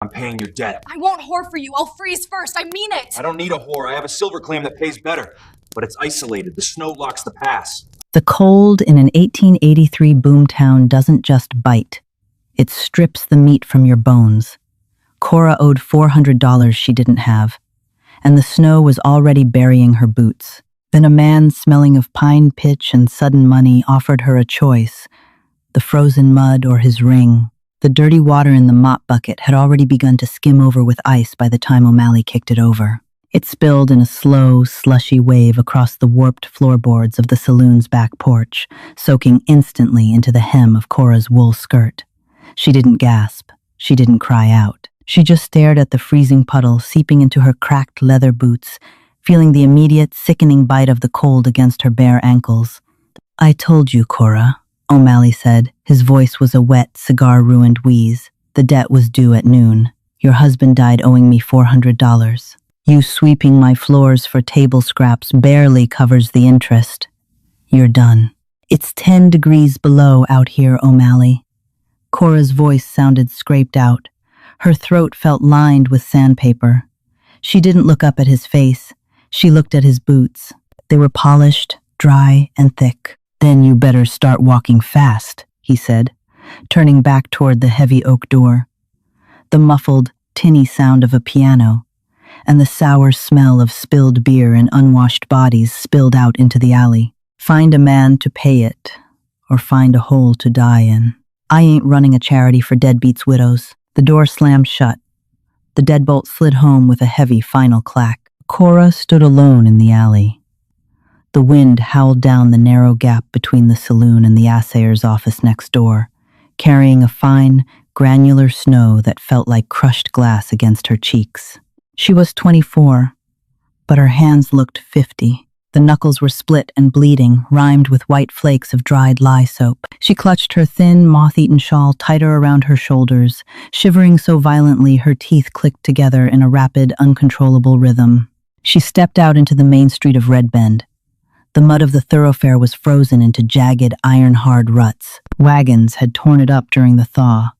I'm paying your debt. I won't whore for you. I'll freeze first. I mean it. I don't need a whore. I have a silver claim that pays better. But it's isolated. The snow locks the pass. The cold in an 1883 boomtown doesn't just bite. It strips the meat from your bones. Cora owed $400 she didn't have, and the snow was already burying her boots. Then a man smelling of pine pitch and sudden money offered her a choice, the frozen mud or his ring. The dirty water in the mop bucket had already begun to skim over with ice by the time O'Malley kicked it over. It spilled in a slow, slushy wave across the warped floorboards of the saloon's back porch, soaking instantly into the hem of Cora's wool skirt. She didn't gasp. She didn't cry out. She just stared at the freezing puddle seeping into her cracked leather boots, feeling the immediate, sickening bite of the cold against her bare ankles. "I told you, Cora," O'Malley said. His voice was a wet, cigar-ruined wheeze. "The debt was due at noon. Your husband died owing me $400. You sweeping my floors for table scraps barely covers the interest. You're done." "It's 10 degrees below out here, O'Malley." Cora's voice sounded scraped out. Her throat felt lined with sandpaper. She didn't look up at his face. She looked at his boots. They were polished, dry, and thick. "Then you better start walking fast," he said, turning back toward the heavy oak door. The muffled, tinny sound of a piano and the sour smell of spilled beer and unwashed bodies spilled out into the alley. "Find a man to pay it, or find a hole to die in. I ain't running a charity for deadbeats' widows." The door slammed shut. The deadbolt slid home with a heavy final clack. Cora stood alone in the alley. The wind howled down the narrow gap between the saloon and the assayer's office next door, carrying a fine, granular snow that felt like crushed glass against her cheeks. She was 24, but her hands looked 50. The knuckles were split and bleeding, rimed with white flakes of dried lye soap. She clutched her thin, moth-eaten shawl tighter around her shoulders, shivering so violently her teeth clicked together in a rapid, uncontrollable rhythm. She stepped out into the main street of Red Bend. The mud of the thoroughfare was frozen into jagged, iron-hard ruts. Wagons had torn it up during the thaw,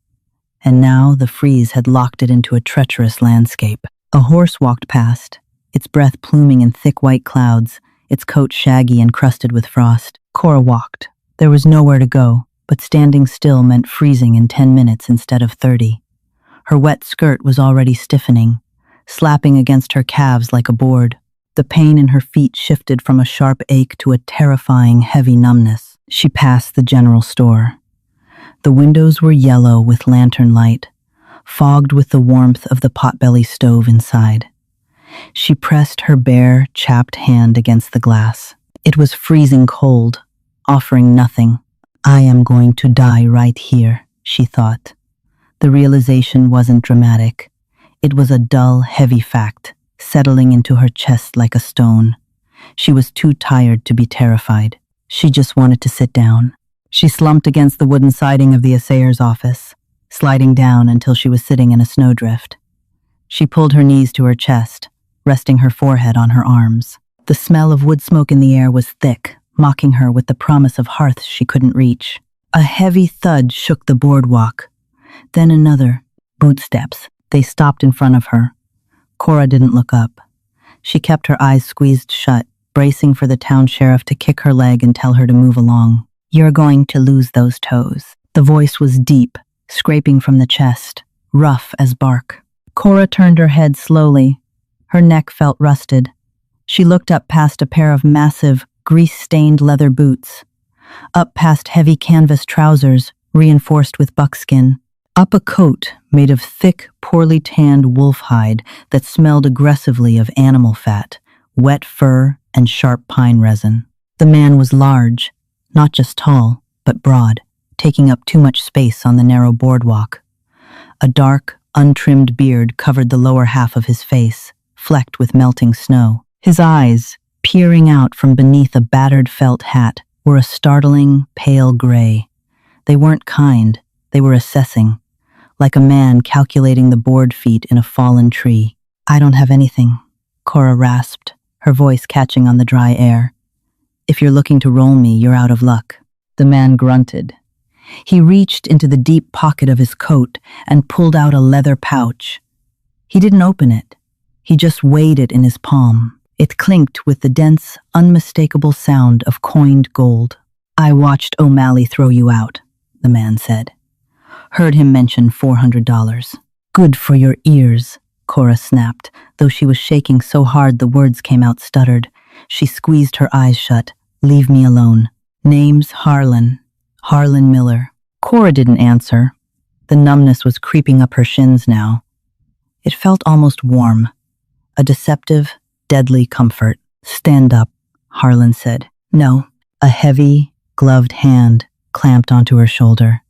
and now the freeze had locked it into a treacherous landscape. A horse walked past, its breath pluming in thick white clouds, its coat shaggy and crusted with frost. Cora walked. There was nowhere to go, but standing still meant freezing in 10 minutes instead of 30. Her wet skirt was already stiffening, slapping against her calves like a board. The pain in her feet shifted from a sharp ache to a terrifying, heavy numbness. She passed the general store. The windows were yellow with lantern light, fogged with the warmth of the potbelly stove inside. She pressed her bare, chapped hand against the glass. It was freezing cold, offering nothing. "I am going to die right here," she thought. The realization wasn't dramatic. It was a dull, heavy fact, settling into her chest like a stone. She was too tired to be terrified. She just wanted to sit down. She slumped against the wooden siding of the assayer's office, sliding down until she was sitting in a snowdrift. She pulled her knees to her chest, resting her forehead on her arms. The smell of wood smoke in the air was thick, mocking her with the promise of hearths she couldn't reach. A heavy thud shook the boardwalk. Then another. Bootsteps. They stopped in front of her. Cora didn't look up. She kept her eyes squeezed shut, bracing for the town sheriff to kick her leg and tell her to move along. "You're going to lose those toes." The voice was deep, scraping from the chest, rough as bark. Cora turned her head slowly. Her neck felt rusted. She looked up past a pair of massive, grease-stained leather boots, up past heavy canvas trousers reinforced with buckskin, up a coat made of thick, poorly tanned wolf hide that smelled aggressively of animal fat, wet fur, and sharp pine resin. The man was large, not just tall, but broad, taking up too much space on the narrow boardwalk. A dark, untrimmed beard covered the lower half of his face, flecked with melting snow. His eyes, peering out from beneath a battered felt hat, were a startling, pale gray. They weren't kind, they were assessing, like a man calculating the board feet in a fallen tree. "I don't have anything," Cora rasped, her voice catching on the dry air. "If you're looking to roll me, you're out of luck." The man grunted. He reached into the deep pocket of his coat and pulled out a leather pouch. He didn't open it. He just weighed it in his palm. It clinked with the dense, unmistakable sound of coined gold. "I watched O'Malley throw you out," the man said. "Heard him mention $400. "Good for your ears," Cora snapped, though she was shaking so hard the words came out stuttered. She squeezed her eyes shut. "Leave me alone. Name's Harlan. Harlan Miller." Cora didn't answer. The numbness was creeping up her shins now. It felt almost warm. A deceptive, deadly comfort. "Stand up," Harlan said. "No." A heavy, gloved hand clamped onto her shoulder.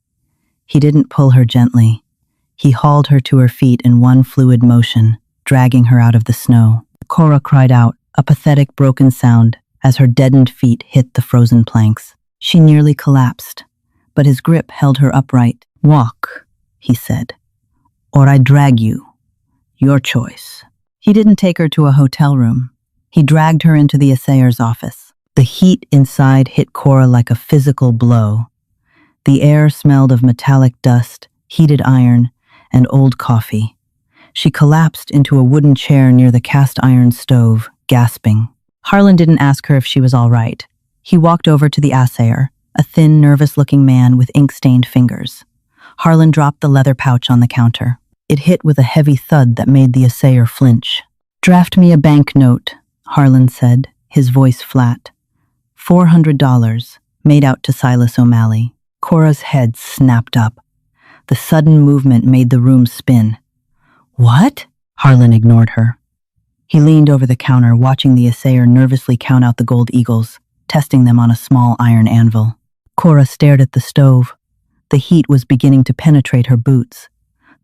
He didn't pull her gently. He hauled her to her feet in one fluid motion, dragging her out of the snow. Cora cried out, a pathetic broken sound, as her deadened feet hit the frozen planks. She nearly collapsed, but his grip held her upright. "Walk," he said, "or I drag you. Your choice." He didn't take her to a hotel room. He dragged her into the assayer's office. The heat inside hit Cora like a physical blow. The air smelled of metallic dust, heated iron, and old coffee. She collapsed into a wooden chair near the cast-iron stove, gasping. Harlan didn't ask her if she was all right. He walked over to the assayer, a thin, nervous-looking man with ink-stained fingers. Harlan dropped the leather pouch on the counter. It hit with a heavy thud that made the assayer flinch. "Draft me a banknote," Harlan said, his voice flat. $400, made out to Silas O'Malley. Cora's head snapped up. The sudden movement made the room spin. "What?" Harlan ignored her. He leaned over the counter, watching the assayer nervously count out the gold eagles, testing them on a small iron anvil. Cora stared at the stove. The heat was beginning to penetrate her boots.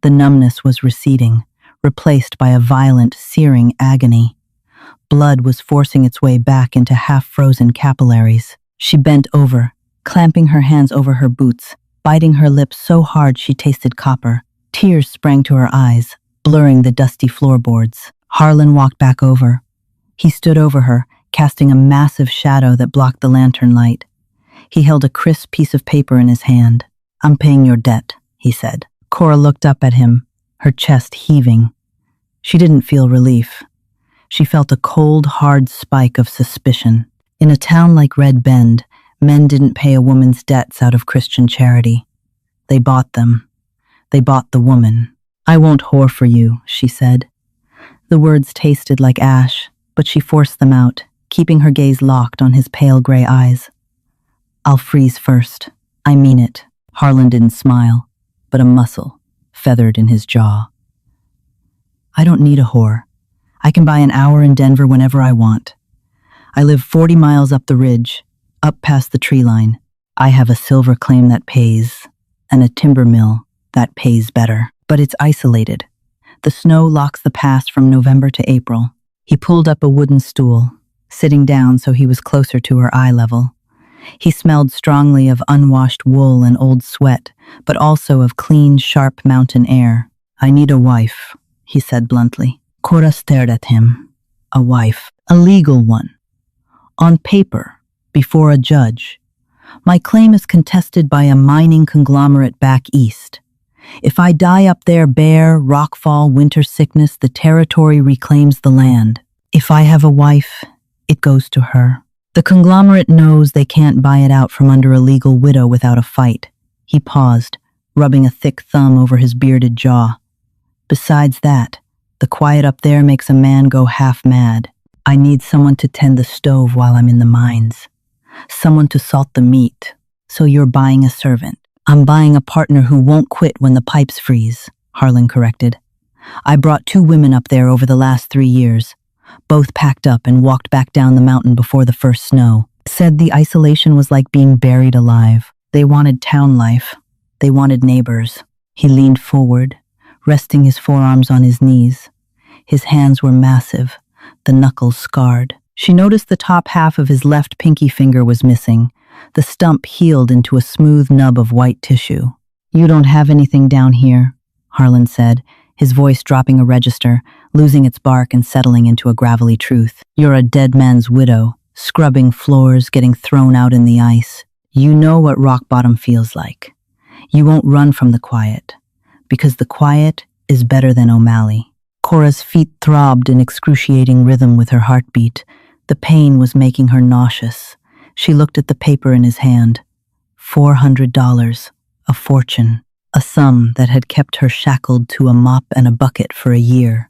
The numbness was receding, replaced by a violent, searing agony. Blood was forcing its way back into half-frozen capillaries. She bent over, clamping her hands over her boots, biting her lips so hard she tasted copper. Tears sprang to her eyes, blurring the dusty floorboards. Harlan walked back over. He stood over her, casting a massive shadow that blocked the lantern light. He held a crisp piece of paper in his hand. "I'm paying your debt," he said. Cora looked up at him, her chest heaving. She didn't feel relief. She felt a cold, hard spike of suspicion. In a town like Red Bend, men didn't pay a woman's debts out of Christian charity. They bought them. They bought the woman. "I won't whore for you," she said. The words tasted like ash, but she forced them out, keeping her gaze locked on his pale gray eyes. "I'll freeze first. I mean it." Harlan didn't smile, but a muscle feathered in his jaw. "I don't need a whore. I can buy an hour in Denver whenever I want. I live 40 miles up the ridge, up past the tree line. I have a silver claim that pays, and a timber mill that pays better. But it's isolated. The snow locks the pass from November to April." He pulled up a wooden stool, sitting down so he was closer to her eye level. He smelled strongly of unwashed wool and old sweat, but also of clean, sharp mountain air. "I need a wife," he said bluntly. Cora stared at him. A wife. A legal one. On paper, before a judge. "My claim is contested by a mining conglomerate back east. If I die up there, bear, rockfall, winter sickness, the territory reclaims the land. If I have a wife, it goes to her. The conglomerate knows they can't buy it out from under a legal widow without a fight." He paused, rubbing a thick thumb over his bearded jaw. "Besides that, the quiet up there makes a man go half mad. I need someone to tend the stove while I'm in the mines. Someone to salt the meat. So you're buying a servant." "I'm buying a partner who won't quit when the pipes freeze," Harlan corrected. "I brought 2 women up there over the last 3 years. Both packed up and walked back down the mountain before the first snow. Said the isolation was like being buried alive. They wanted town life. They wanted neighbors." He leaned forward, resting his forearms on his knees. His hands were massive, the knuckles scarred. She noticed the top half of his left pinky finger was missing. The stump healed into a smooth nub of white tissue. "You don't have anything down here," Harlan said, his voice dropping a register, losing its bark and settling into a gravelly truth. "You're a dead man's widow, scrubbing floors, getting thrown out in the ice. You know what rock bottom feels like. You won't run from the quiet, because the quiet is better than O'Malley. Cora's feet throbbed in excruciating rhythm with her heartbeat. The pain was making her nauseous. She looked at the paper in his hand. $400, a fortune, a sum that had kept her shackled to a mop and a bucket for a year,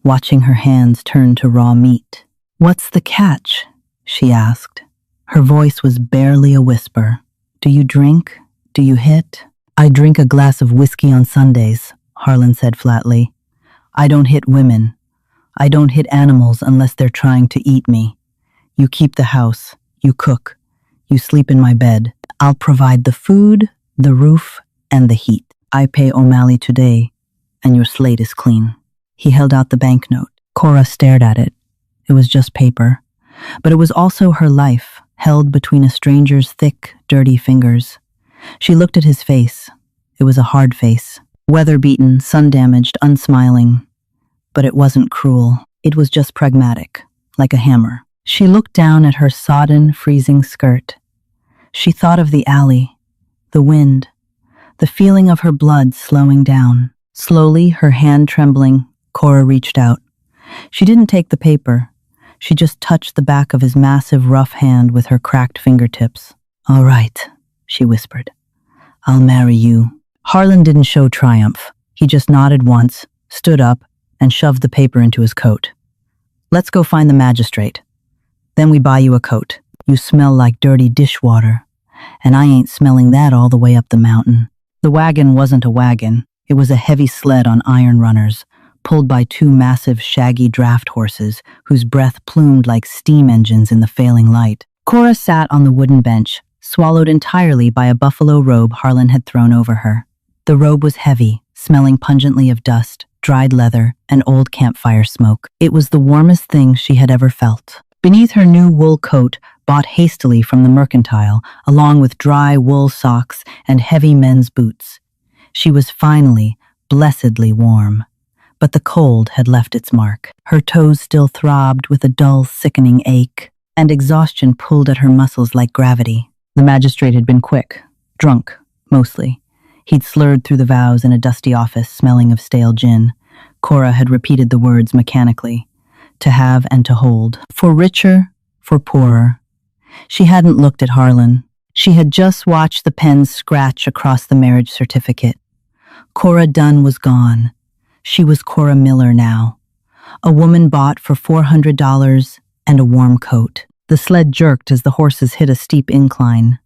watching her hands turn to raw meat. "What's the catch?" she asked. Her voice was barely a whisper. "Do you drink? Do you hit?" "I drink a glass of whiskey on Sundays," Harlan said flatly. "I don't hit women. I don't hit animals unless they're trying to eat me. You keep the house. You cook. You sleep in my bed. I'll provide the food, the roof, and the heat. I pay O'Malley today, and your slate is clean." He held out the banknote. Cora stared at it. It was just paper, but it was also her life, held between a stranger's thick, dirty fingers. She looked at his face. It was a hard face, weather-beaten, sun-damaged, unsmiling. But it wasn't cruel. It was just pragmatic, like a hammer. She looked down at her sodden, freezing skirt. She thought of the alley, the wind, the feeling of her blood slowing down. Slowly, her hand trembling, Cora reached out. She didn't take the paper. She just touched the back of his massive, rough hand with her cracked fingertips. "All right," she whispered. "I'll marry you." Harlan didn't show triumph. He just nodded once, stood up, and shoved the paper into his coat. "Let's go find the magistrate. Then we buy you a coat. You smell like dirty dishwater, and I ain't smelling that all the way up the mountain." The wagon wasn't a wagon. It was a heavy sled on iron runners, pulled by two massive, shaggy draft horses whose breath plumed like steam engines in the failing light. Cora sat on the wooden bench, swallowed entirely by a buffalo robe Harlan had thrown over her. The robe was heavy, smelling pungently of dust, dried leather, and old campfire smoke. It was the warmest thing she had ever felt. Beneath her new wool coat, bought hastily from the mercantile, along with dry wool socks and heavy men's boots, she was finally, blessedly warm. But the cold had left its mark. Her toes still throbbed with a dull, sickening ache, and exhaustion pulled at her muscles like gravity. The magistrate had been quick, drunk, mostly. He'd slurred through the vows in a dusty office smelling of stale gin. Cora had repeated the words mechanically. To have and to hold. For richer, for poorer. She hadn't looked at Harlan. She had just watched the pen scratch across the marriage certificate. Cora Dunn was gone. She was Cora Miller now. A woman bought for $400 and a warm coat. The sled jerked as the horses hit a steep incline.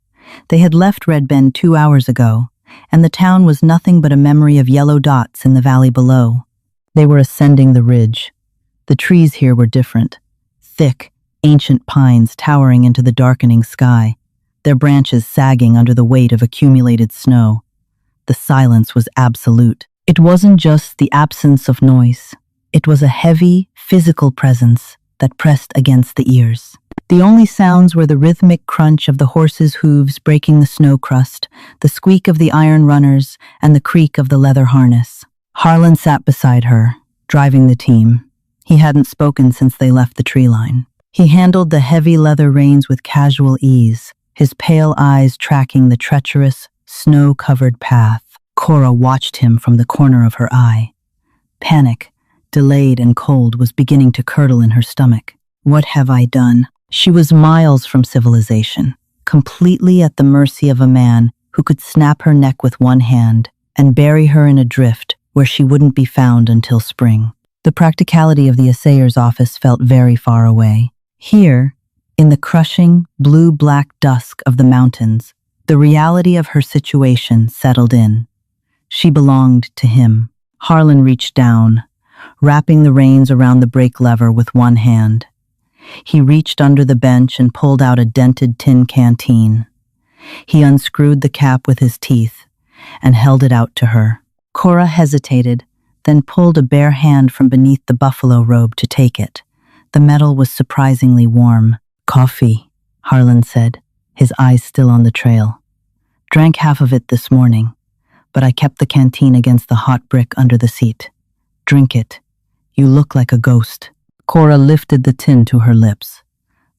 They had left Red Bend 2 hours ago, and the town was nothing but a memory of yellow dots in the valley below. They were ascending the ridge. The trees here were different. Thick, ancient pines towering into the darkening sky, their branches sagging under the weight of accumulated snow. The silence was absolute. It wasn't just the absence of noise. It was a heavy, physical presence that pressed against the ears. The only sounds were the rhythmic crunch of the horses' hooves breaking the snow crust, the squeak of the iron runners, and the creak of the leather harness. Harlan sat beside her, driving the team. He hadn't spoken since they left the tree line. He handled the heavy leather reins with casual ease, his pale eyes tracking the treacherous, snow-covered path. Cora watched him from the corner of her eye. Panic, delayed and cold, was beginning to curdle in her stomach. What have I done? She was miles from civilization, completely at the mercy of a man who could snap her neck with one hand and bury her in a drift where she wouldn't be found until spring. The practicality of the assayer's office felt very far away. Here, in the crushing, blue-black dusk of the mountains, the reality of her situation settled in. She belonged to him. Harlan reached down, wrapping the reins around the brake lever with one hand. He reached under the bench and pulled out a dented tin canteen. He unscrewed the cap with his teeth and held it out to her. Cora hesitated, then pulled a bare hand from beneath the buffalo robe to take it. The metal was surprisingly warm. "Coffee," Harlan said, his eyes still on the trail. "Drank half of it this morning, but I kept the canteen against the hot brick under the seat. Drink it. You look like a ghost." Cora lifted the tin to her lips.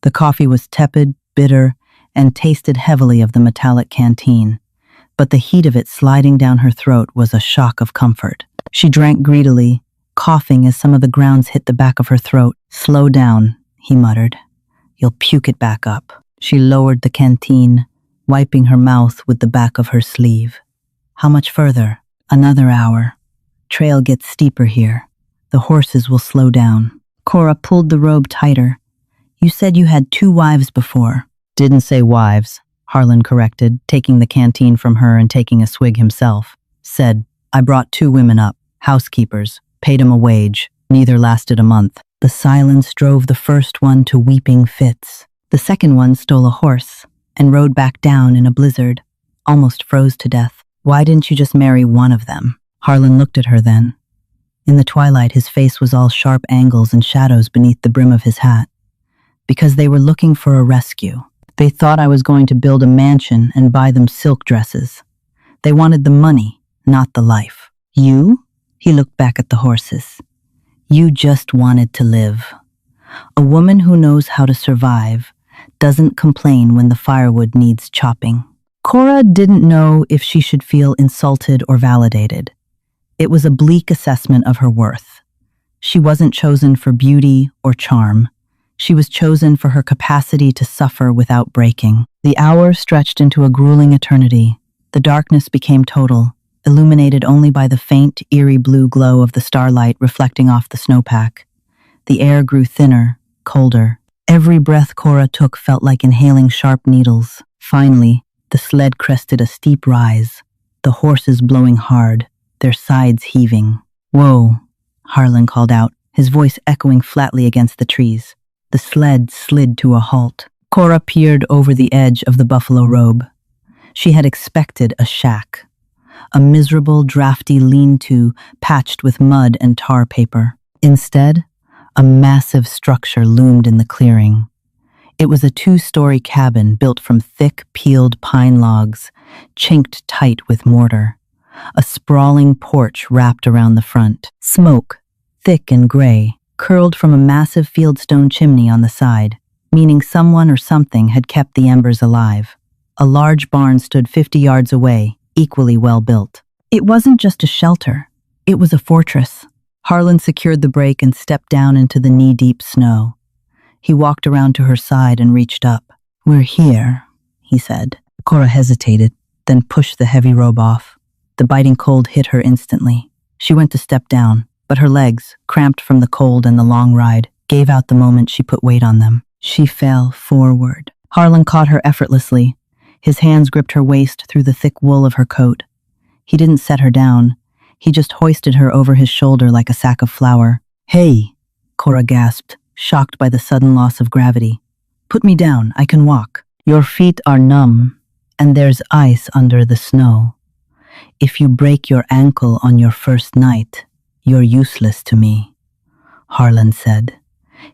The coffee was tepid, bitter, and tasted heavily of the metallic canteen. but the heat of it sliding down her throat was a shock of comfort. She drank greedily, coughing as some of the grounds hit the back of her throat. "Slow down," he muttered. "You'll puke it back up." She lowered the canteen, wiping her mouth with the back of her sleeve. "How much further?" "Another hour. Trail gets steeper here. The horses will slow down." Cora pulled the robe tighter. "You said you had 2 wives before." "Didn't say wives," Harlan corrected, taking the canteen from her and taking a swig himself. "Said, I brought 2 women up, housekeepers, paid 'em a wage. Neither lasted a month." The silence drove the first one to weeping fits. The second one stole a horse and rode back down in a blizzard, almost froze to death. "Why didn't you just marry one of them?" Harlan looked at her then. In the twilight, his face was all sharp angles and shadows beneath the brim of his hat. "Because they were looking for a rescue. They thought I was going to build a mansion and buy them silk dresses. They wanted the money, not the life. You?" He looked back at the horses. "You just wanted to live. A woman who knows how to survive doesn't complain when the firewood needs chopping." Cora didn't know if she should feel insulted or validated. It was a bleak assessment of her worth. She wasn't chosen for beauty or charm. She was chosen for her capacity to suffer without breaking. The hour stretched into a grueling eternity. The darkness became total, illuminated only by the faint, eerie blue glow of the starlight reflecting off the snowpack. The air grew thinner, colder. Every breath Cora took felt like inhaling sharp needles. Finally, the sled crested a steep rise, the horses blowing hard, their sides heaving. "Whoa," Harlan called out, his voice echoing flatly against the trees. The sled slid to a halt. Cora peered over the edge of the buffalo robe. She had expected a shack, a miserable, drafty lean-to patched with mud and tar paper. Instead, a massive structure loomed in the clearing. It was a 2-story cabin built from thick, peeled pine logs, chinked tight with mortar. A sprawling porch wrapped around the front. Smoke, thick and gray, curled from a massive fieldstone chimney on the side, meaning someone or something had kept the embers alive. A large barn stood 50 yards away, equally well built. It wasn't just a shelter, it was a fortress. Harlan secured the brake and stepped down into the knee-deep snow. He walked around to her side and reached up. "We're here," he said. Cora hesitated, then pushed the heavy robe off. The biting cold hit her instantly. She went to step down, but her legs, cramped from the cold and the long ride, gave out the moment she put weight on them. She fell forward. Harlan caught her effortlessly. His hands gripped her waist through the thick wool of her coat. He didn't set her down. He just hoisted her over his shoulder like a sack of flour. "Hey," Cora gasped, shocked by the sudden loss of gravity. "Put me down, I can walk." "Your feet are numb, and there's ice under the snow. If you break your ankle on your first night, you're useless to me," Harlan said,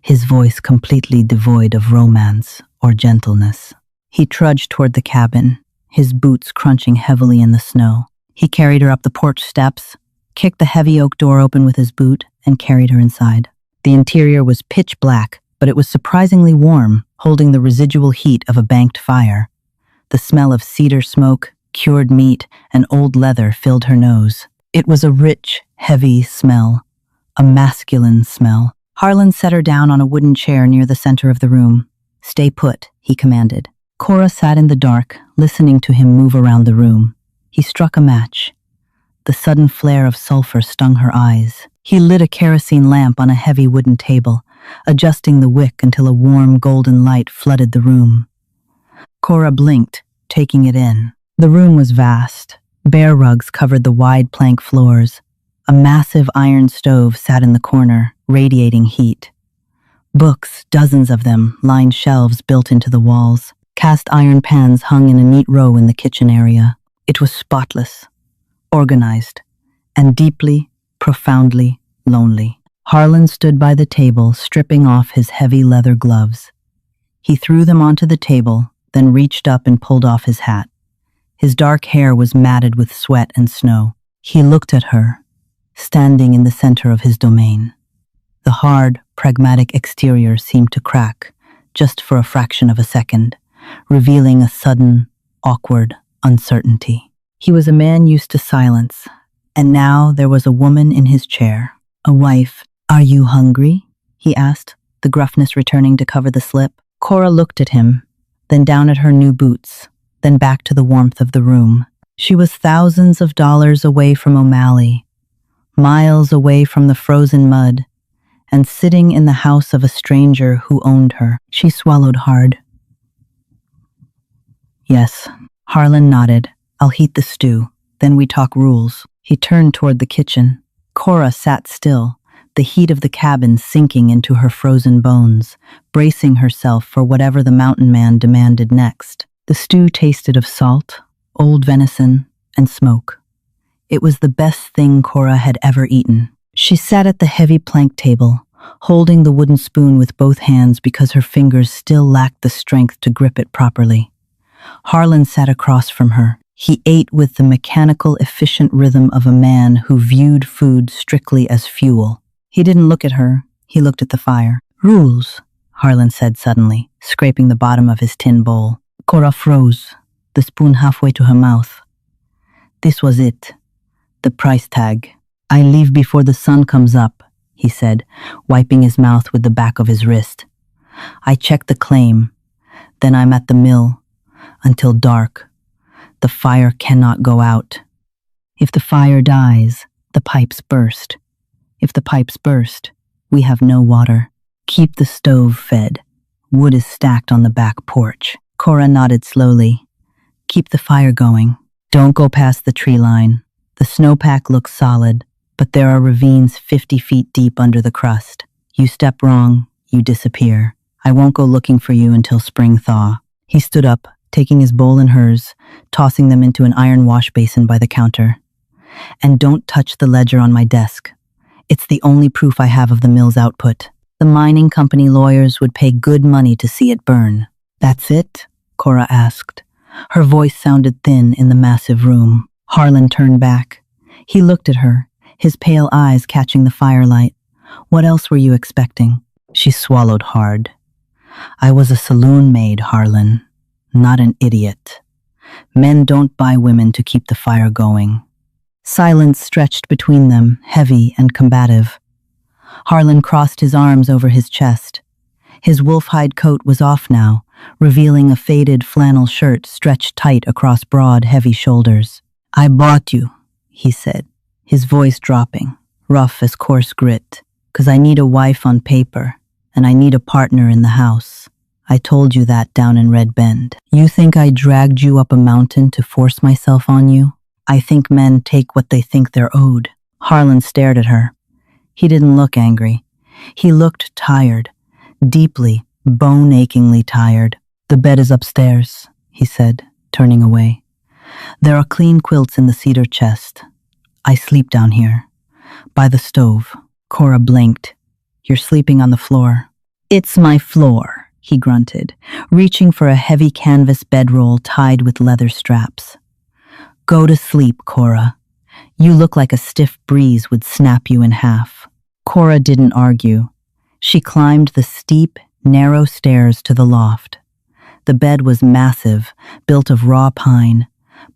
his voice completely devoid of romance or gentleness. He trudged toward the cabin, his boots crunching heavily in the snow. He carried her up the porch steps, kicked the heavy oak door open with his boot, and carried her inside. The interior was pitch black, but it was surprisingly warm, holding the residual heat of a banked fire. The smell of cedar smoke, cured meat, and old leather filled her nose. It was a rich, heavy smell, a masculine smell. Harlan set her down on a wooden chair near the center of the room. "Stay put," he commanded. Cora sat in the dark, listening to him move around the room. He struck a match. The sudden flare of sulfur stung her eyes. He lit a kerosene lamp on a heavy wooden table, adjusting the wick until a warm golden light flooded the room. Cora blinked, taking it in. The room was vast. Bear rugs covered the wide plank floors. A massive iron stove sat in the corner, radiating heat. Books, dozens of them, lined shelves built into the walls. Cast iron pans hung in a neat row in the kitchen area. It was spotless, organized, and deeply, profoundly lonely. Harlan stood by the table, stripping off his heavy leather gloves. He threw them onto the table, then reached up and pulled off his hat. His dark hair was matted with sweat and snow. He looked at her, standing in the center of his domain. The hard, pragmatic exterior seemed to crack, just for a fraction of a second, revealing a sudden, awkward uncertainty. He was a man used to silence, and now there was a woman in his chair, a wife. "Are you hungry?" he asked, the gruffness returning to cover the slip. Cora looked at him, then down at her new boots, then back to the warmth of the room. She was thousands of dollars away from O'Malley, miles away from the frozen mud, and sitting in the house of a stranger who owned her. She swallowed hard. "Yes." Harlan nodded. "I'll heat the stew, then we talk rules." He turned toward the kitchen. Cora sat still, the heat of the cabin sinking into her frozen bones, bracing herself for whatever the mountain man demanded next. The stew tasted of salt, old venison, and smoke. It was the best thing Cora had ever eaten. She sat at the heavy plank table, holding the wooden spoon with both hands because her fingers still lacked the strength to grip it properly. Harlan sat across from her. He ate with the mechanical, efficient rhythm of a man who viewed food strictly as fuel. He didn't look at her, he looked at the fire. "Rules," Harlan said suddenly, scraping the bottom of his tin bowl. Cora froze, the spoon halfway to her mouth. This was it, the price tag. "I leave before the sun comes up," he said, wiping his mouth with the back of his wrist. "I check the claim, then I'm at the mill, until dark. The fire cannot go out. If the fire dies, the pipes burst. If the pipes burst, we have no water. Keep the stove fed. Wood is stacked on the back porch." Cora nodded slowly. "Keep the fire going. Don't go past the tree line. The snowpack looks solid, but there are ravines 50 feet deep under the crust. You step wrong, you disappear. I won't go looking for you until spring thaw." He stood up, taking his bowl and hers, tossing them into an iron wash basin by the counter. "And don't touch the ledger on my desk. It's the only proof I have of the mill's output. The mining company lawyers would pay good money to see it burn." "That's it?" Cora asked. Her voice sounded thin in the massive room. Harlan turned back. He looked at her, his pale eyes catching the firelight. "What else were you expecting?" She swallowed hard. "I was a saloon maid, Harlan, not an idiot. Men don't buy women to keep the fire going." Silence stretched between them, heavy and combative. Harlan crossed his arms over his chest. His wolf-hide coat was off now, revealing a faded flannel shirt stretched tight across broad, heavy shoulders. "I bought you," he said, his voice dropping, rough as coarse grit, "'cause I need a wife on paper, and I need a partner in the house. I told you that down in Red Bend. You think I dragged you up a mountain to force myself on you? I think men take what they think they're owed." Harlan stared at her. He didn't look angry. He looked tired, deeply, bone-achingly tired. "The bed is upstairs," he said, turning away. "There are clean quilts in the cedar chest. I sleep down here, by the stove." Cora blinked. "You're sleeping on the floor." "It's my floor," he grunted, reaching for a heavy canvas bedroll tied with leather straps. "Go to sleep, Cora. You look like a stiff breeze would snap you in half." Cora didn't argue. She climbed the steep, narrow stairs to the loft. The bed was massive, built of raw pine,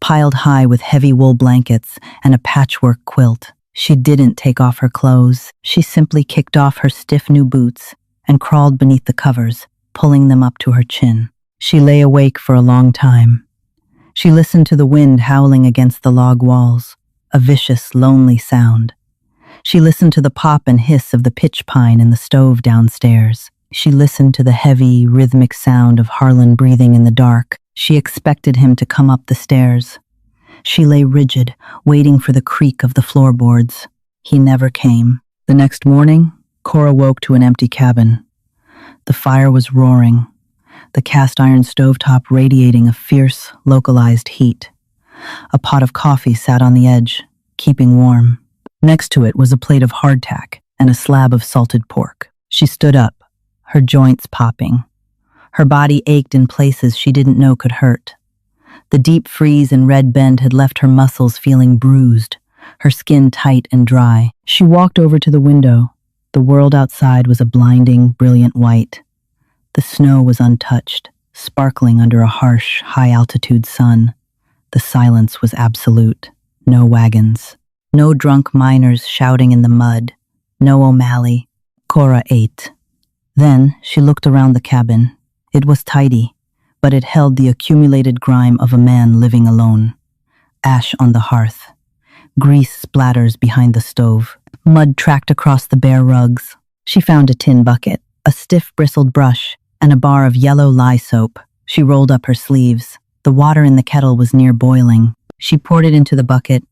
piled high with heavy wool blankets and a patchwork quilt. She didn't take off her clothes. She simply kicked off her stiff new boots and crawled beneath the covers, pulling them up to her chin. She lay awake for a long time. She listened to the wind howling against the log walls, a vicious, lonely sound. She listened to the pop and hiss of the pitch pine in the stove downstairs. She listened to the heavy, rhythmic sound of Harlan breathing in the dark. She expected him to come up the stairs. She lay rigid, waiting for the creak of the floorboards. He never came. The next morning, Cora woke to an empty cabin. The fire was roaring, the cast-iron stovetop radiating a fierce, localized heat. A pot of coffee sat on the edge, keeping warm. Next to it was a plate of hardtack and a slab of salted pork. She stood up, her joints popping. Her body ached in places she didn't know could hurt. The deep freeze in Red Bend had left her muscles feeling bruised, her skin tight and dry. She walked over to the window. The world outside was a blinding, brilliant white. The snow was untouched, sparkling under a harsh, high-altitude sun. The silence was absolute. No wagons. No drunk miners shouting in the mud. No O'Malley. Cora ate. Then she looked around the cabin. It was tidy, but it held the accumulated grime of a man living alone. Ash on the hearth. Grease splatters behind the stove. Mud tracked across the bare rugs. She found a tin bucket, a stiff bristled brush, and a bar of yellow lye soap. She rolled up her sleeves. The water in the kettle was near boiling. She poured it into the bucket